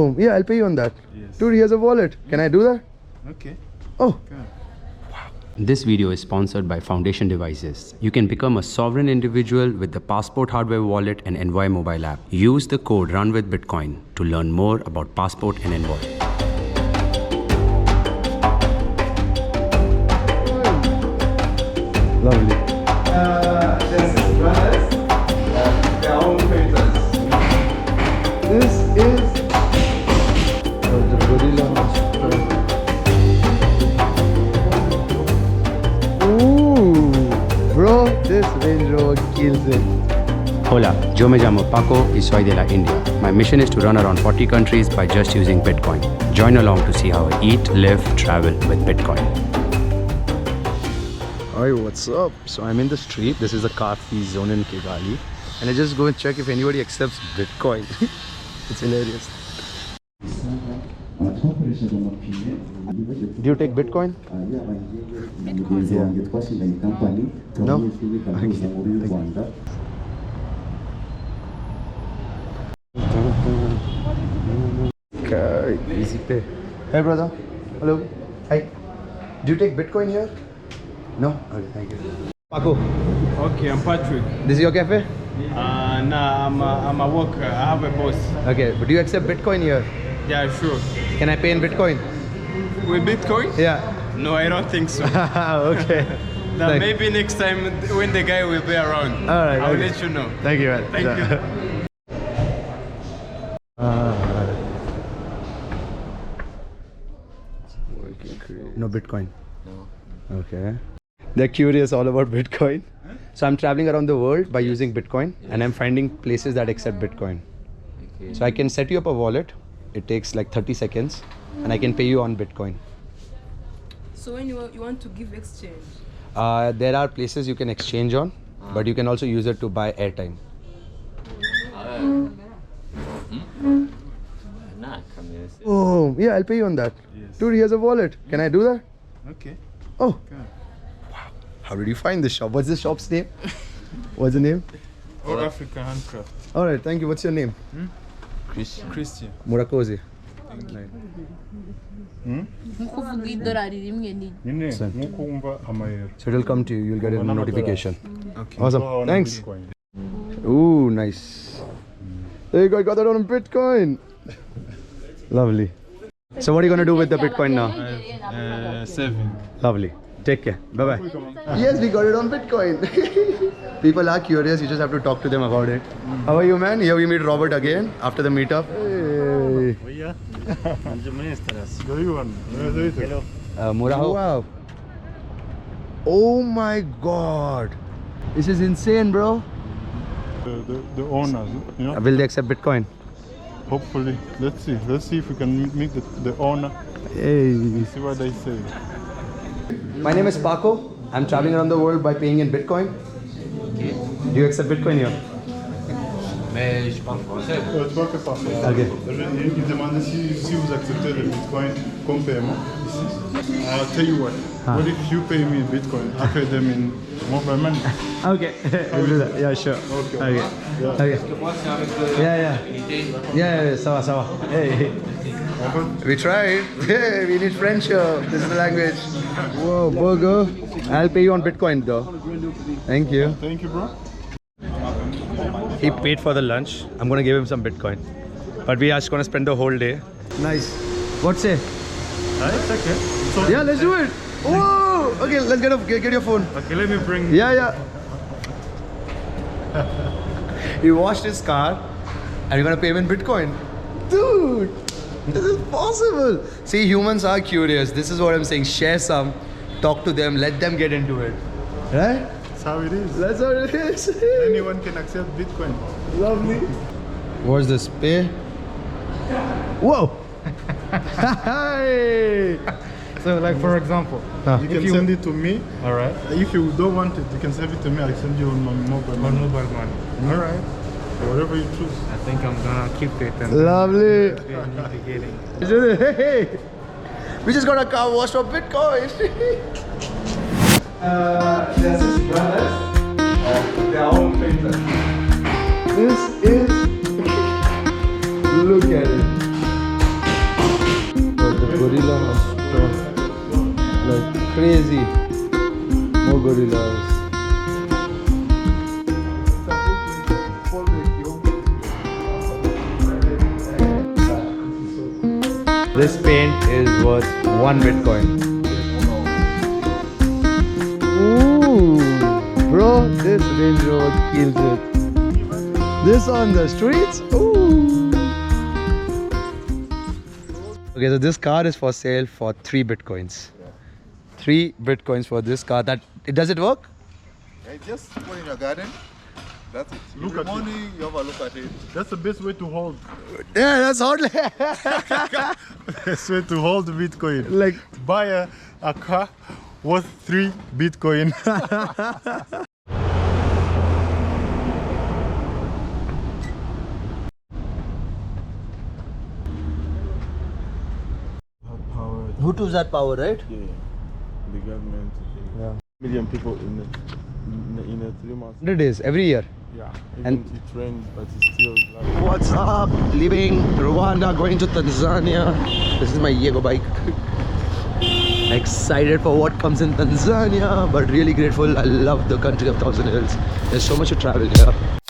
Oh, yeah, I'll pay you on that. Yes. Dude, here's a wallet. Can I do that? Okay. Oh. This video is sponsored by Foundation Devices. You can become a sovereign individual with the Passport Hardware Wallet and Envoy mobile app. Use the code RUNWITHBITCOIN to learn more about Passport and Envoy. Lovely. This is the gorilla. Ooh, bro, this Range Rover kills it. Hola, yo me llamo Paco y soy de la India. My mission is to run around 40 countries by just using Bitcoin. Join along to see how I eat, live, travel with Bitcoin. Hi, what's up? So I'm in the street. This is a car fee zone in Kigali, and I just go and check if anybody accepts Bitcoin. It's hilarious. Do you take Bitcoin? Yeah. No? Okay, easy pay. Hey brother. Hello. Hi. Do you take Bitcoin here? No? Okay, thank you. Paco, Okay, I'm Patrick. this is your cafe? Nah, I'm a worker. I have a boss. Okay, but do you accept Bitcoin here? Yeah, sure. Can I pay in Bitcoin? With Bitcoin? Yeah. No, I don't think so. Okay. Now, Thank- maybe next time when the guy will be around, All right, I'll okay. let you know. Thank you, man. Thank you. No Bitcoin? No. Okay. They're curious all about Bitcoin. So I'm traveling around the world by using Bitcoin, and I'm finding places that accept Bitcoin. Okay. So I can set you up a wallet. It takes like 30 seconds, and I can pay you on Bitcoin. So when you want to give exchange? There are places you can exchange on, but you can also use it to buy airtime. Oh, yeah, I'll pay you on that. Yes. Dude, here's a wallet. Can I do that? Okay. Oh, Good. how did you find this shop? What's the shop's name? What's the name? All African handcraft. All right, thank you. What's your name? Christian. Murakoze. Nkuvuga idolari rimwe ni nyine nkuko wumva amayero So it'll come to you. You'll get a notification. Okay. Awesome. Thanks. Ooh, nice. There you go. I got that on Bitcoin. Lovely. So what are you gonna do with the Bitcoin now? 7. Lovely. Take care. Bye bye. Yes, we got it on Bitcoin. People are curious. You just have to talk to them about it. How are you, man? Here we meet Robert again after the meetup. Hey. Muraho. Wow. Oh my God. This is insane, bro. The owners, you know, Will they accept Bitcoin? hopefully. Let's see if we can meet the owner, Hey. see what they say. My name is Paco. I'm traveling around the world by paying in Bitcoin. Okay. Do you accept Bitcoin here? Mais je parle français. Tu vois que parfait. Ok. Il demande si vous acceptez le Bitcoin comme paiement ici. I'll tell you what. What if you pay me in Bitcoin? I pay them in mobile money. Okay. We'll do that. Yeah, sure. Okay. Okay. Yeah. Okay. Moi, c'est avec Yeah. Yeah, ça va, ça va. Hey. We tried. Hey, we need friendship. This is the language. Whoa, burger. I'll pay you on Bitcoin though. Thank you. Thank you, bro. He paid for the lunch. I'm gonna give him some Bitcoin. But we are just gonna spend the whole day. Nice. What's it? It's okay. So, Yeah, let's do it. Whoa! Okay, let's get your phone. okay, let me bring. Yeah. He washed his car and you're gonna pay him in Bitcoin. Dude, this is possible. See, humans are curious. This is what I'm saying. Share some, talk to them, let them get into it. Right? That's how it is. That's what it is. Anyone can accept Bitcoin. Lovely. What's this? Pay? Whoa! Hey! So, like for example, you can send it to me. All right. If you don't want it, you can send it to me. I'll send you on my mobile money. Mobile money. All right. Whatever you choose. I think I'm gonna keep it and Lovely. get it. Hey! We just got a car washed for Bitcoin. This is brothers of their own painter. This is. Look at it. gorilla like crazy. More gorillas. This paint is worth 1 Bitcoin. Ooh, bro, this Range Rover kills it. This on the streets? Ooh. Okay, so this car is for sale for 3 Bitcoins. 3 Bitcoins for this car. Does it work? Yeah, just put in your garden. That's it. Look Every at morning you have a look at it. That's the best way to hold. Yeah, that's hardly. Best way to hold Bitcoin. Like, Buy a car worth 3 Bitcoin. who took that power, right? Yeah, the government. Yeah. Million people in 3 months. 100 days, every year. Yeah, And- even it rained, but it's still like. What's up? Leaving Rwanda, going to Tanzania. This is my Yego bike. Excited for what comes in Tanzania, but really grateful. I love the country of Thousand Hills. There's so much to travel here.